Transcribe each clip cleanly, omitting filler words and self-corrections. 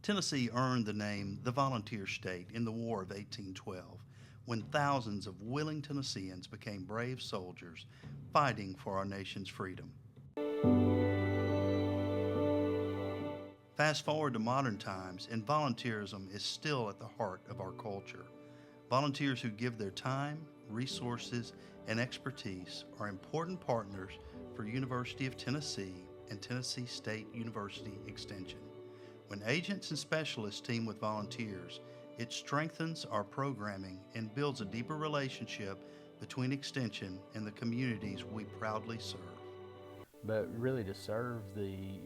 Tennessee earned the name the Volunteer State in the War of 1812, when thousands of willing Tennesseans became brave soldiers fighting for our nation's freedom. Fast forward to modern times, and volunteerism is still at the heart of our culture. Volunteers who give their time, resources, and expertise are important partners for University of Tennessee and Tennessee State University Extension. When agents and specialists team with volunteers, it strengthens our programming and builds a deeper relationship between Extension and the communities we proudly serve. But really to serve the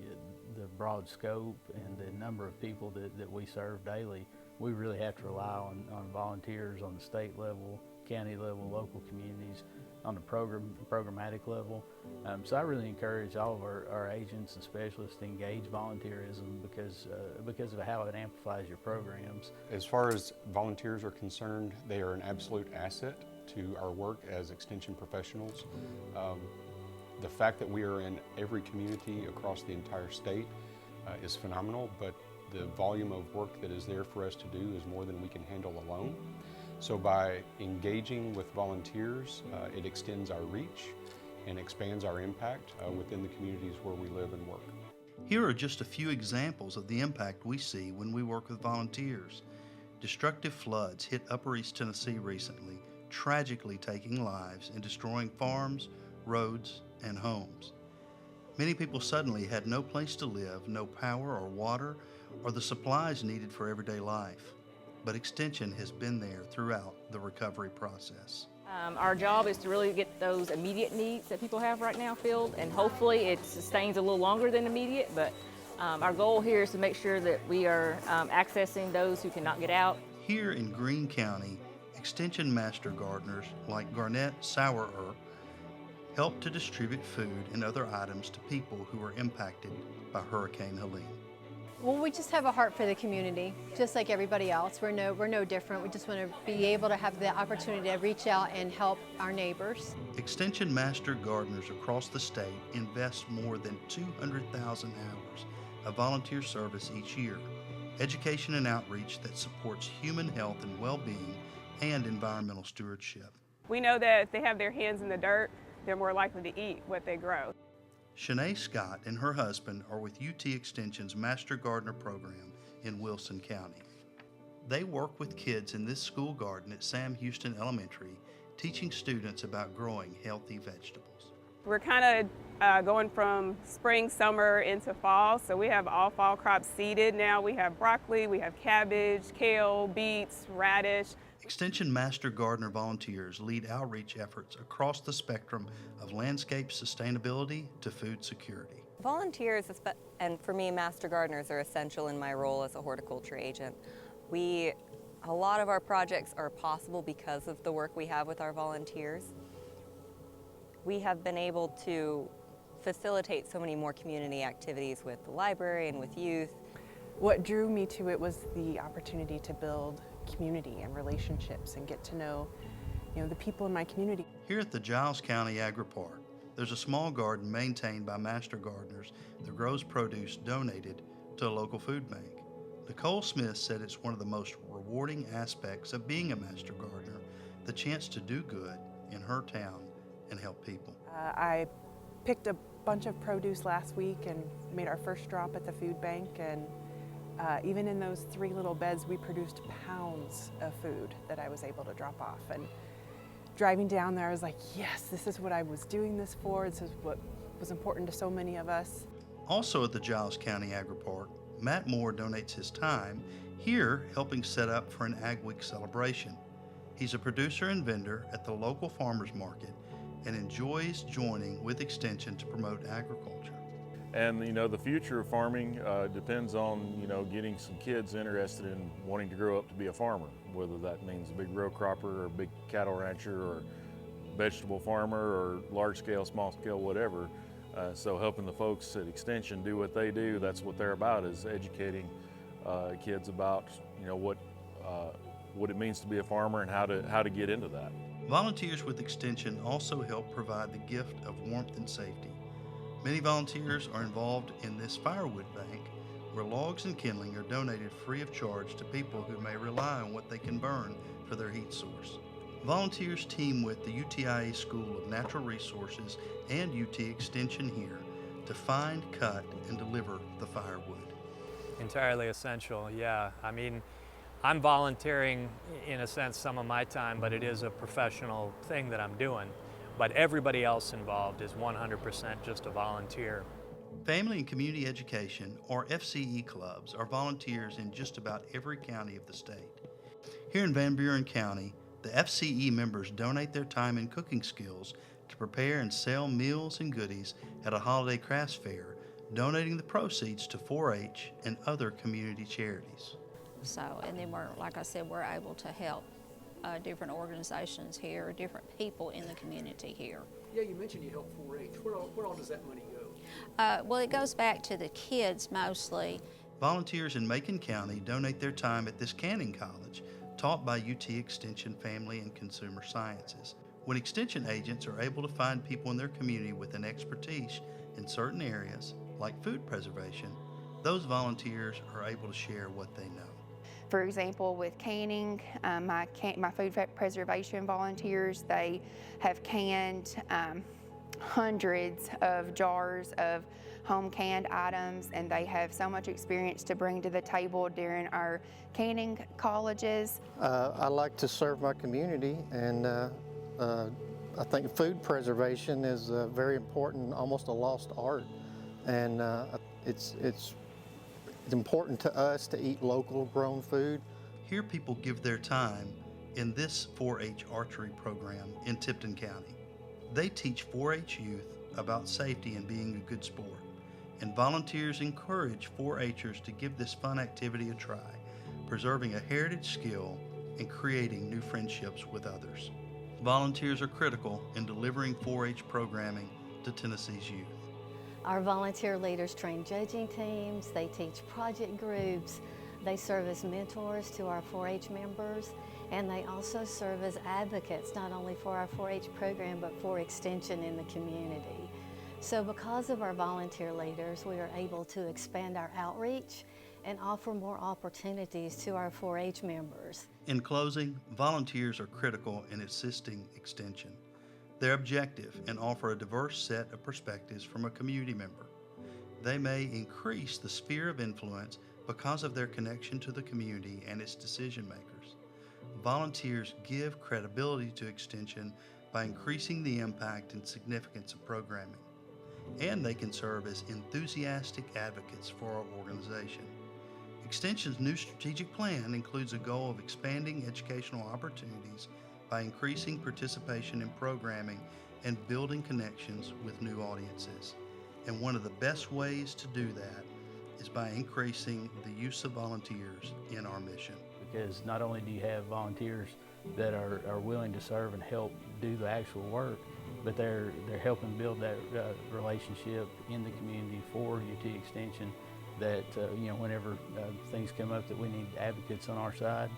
broad scope and the number of people that we serve daily, we really have to rely on volunteers on the state level, county level, local communities, on the programmatic level. So I really encourage all of our agents and specialists to engage volunteerism because of how it amplifies your programs. As far as volunteers are concerned, they are an absolute asset to our work as extension professionals. The fact that we are in every community across the entire state is phenomenal, but the volume of work that is there for us to do is more than we can handle alone. So by engaging with volunteers, it extends our reach and expands our impact within the communities where we live and work. Here are just a few examples of the impact we see when we work with volunteers. Destructive floods hit Upper East Tennessee recently, tragically taking lives and destroying farms, roads, and homes. Many people suddenly had no place to live, no power or water, or the supplies needed for everyday life. But Extension has been there throughout the recovery process. Our job is to really get those immediate needs that people have right now filled, and hopefully it sustains a little longer than immediate, but our goal here is to make sure that we are accessing those who cannot get out. Here in Greene County, Extension Master Gardeners like Garnett Sauerer help to distribute food and other items to people who were impacted by Hurricane Helene. Well, we just have a heart for the community, just like everybody else. We're no different. We just want to be able to have the opportunity to reach out and help our neighbors. Extension Master Gardeners across the state invest more than 200,000 hours of volunteer service each year, education and outreach that supports human health and well-being and environmental stewardship. We know that if they have their hands in the dirt, they're more likely to eat what they grow. Shanae Scott and her husband are with UT Extension's Master Gardener program in Wilson County. They work with kids in this school garden at Sam Houston Elementary, teaching students about growing healthy vegetables. We're kind of going from spring, summer into fall, so we have all fall crops seeded now. We have broccoli, we have cabbage, kale, beets, radish. Extension Master Gardener volunteers lead outreach efforts across the spectrum of landscape sustainability to food security. Volunteers, and for me, Master Gardeners are essential in my role as a horticulture agent. A lot of our projects are possible because of the work we have with our volunteers. We have been able to facilitate so many more community activities with the library and with youth. What drew me to it was the opportunity to build community and relationships and get to know, the people in my community. Here at the Giles County Agri-Park, there's a small garden maintained by Master Gardeners that grows produce donated to a local food bank. Nicole Smith said it's one of the most rewarding aspects of being a Master Gardener, the chance to do good in her town and help people. I picked a bunch of produce last week and made our first drop at the food bank, and even in those 3 little beds, we produced pounds of food that I was able to drop off. And driving down there, I was like, yes, this is what I was doing this for. This is what was important to so many of us. Also at the Giles County Agri-Park, Matt Moore donates his time, here helping set up for an Ag Week celebration. He's a producer and vendor at the local farmers market and enjoys joining with Extension to promote agriculture. And the future of farming depends on getting some kids interested in wanting to grow up to be a farmer, whether that means a big row cropper or a big cattle rancher or vegetable farmer or large scale, small scale, whatever. So helping the folks at Extension do what they do, that's what they're about, is educating kids about what it means to be a farmer and how to get into that. Volunteers with Extension also help provide the gift of warmth and safety. Many volunteers are involved in this firewood bank, where logs and kindling are donated free of charge to people who may rely on what they can burn for their heat source. Volunteers team with the UTIA School of Natural Resources and UT Extension here to find, cut, and deliver the firewood. Entirely essential, yeah. I mean, I'm volunteering in a sense some of my time, but it is a professional thing that I'm doing. But everybody else involved is 100% just a volunteer. Family and Community Education, or FCE clubs, are volunteers in just about every county of the state. Here in Van Buren County, the FCE members donate their time and cooking skills to prepare and sell meals and goodies at a holiday crafts fair, donating the proceeds to 4-H and other community charities. So, and then like I said, we're able to help different organizations here, different people in the community here. Yeah, you mentioned you help 4-H. Where all does that money go? Well, it goes back to the kids mostly. Volunteers in Macon County donate their time at this canning college, taught by UT Extension Family and Consumer Sciences. When Extension agents are able to find people in their community with an expertise in certain areas, like food preservation, those volunteers are able to share what they know. For example, with canning, my food preservation volunteers, they have canned hundreds of jars of home canned items, and they have so much experience to bring to the table during our canning colleges. I like to serve my community, and I think food preservation is very important, almost a lost art, and it's important to us to eat local grown food. Here people give their time in this 4-H archery program in Tipton County. They teach 4-H youth about safety and being a good sport, and volunteers encourage 4-Hers to give this fun activity a try, preserving a heritage skill and creating new friendships with others. Volunteers are critical in delivering 4-H programming to Tennessee's youth. Our volunteer leaders train judging teams, they teach project groups, they serve as mentors to our 4-H members, and they also serve as advocates not only for our 4-H program but for extension in the community. So because of our volunteer leaders, we are able to expand our outreach and offer more opportunities to our 4-H members. In closing, volunteers are critical in assisting extension. They're objective and offer a diverse set of perspectives from a community member. They may increase the sphere of influence because of their connection to the community and its decision makers. Volunteers give credibility to extension by increasing the impact and significance of programming. And they can serve as enthusiastic advocates for our organization. Extension's new strategic plan includes a goal of expanding educational opportunities by increasing participation in programming and building connections with new audiences. And one of the best ways to do that is by increasing the use of volunteers in our mission. Because not only do you have volunteers that are willing to serve and help do the actual work, but they're helping build that relationship in the community for UT Extension, that whenever things come up that we need advocates on our side,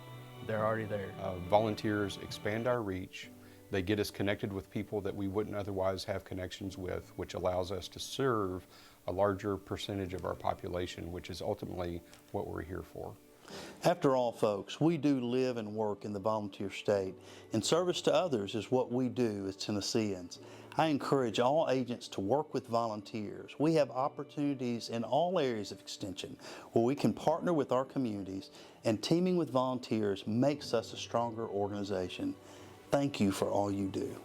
they're already there. Volunteers expand our reach. They get us connected with people that we wouldn't otherwise have connections with, which allows us to serve a larger percentage of our population, which is ultimately what we're here for. After all, folks, we do live and work in the volunteer state, and service to others is what we do as Tennesseans. I encourage all agents to work with volunteers. We have opportunities in all areas of extension where we can partner with our communities, and teaming with volunteers makes us a stronger organization. Thank you for all you do.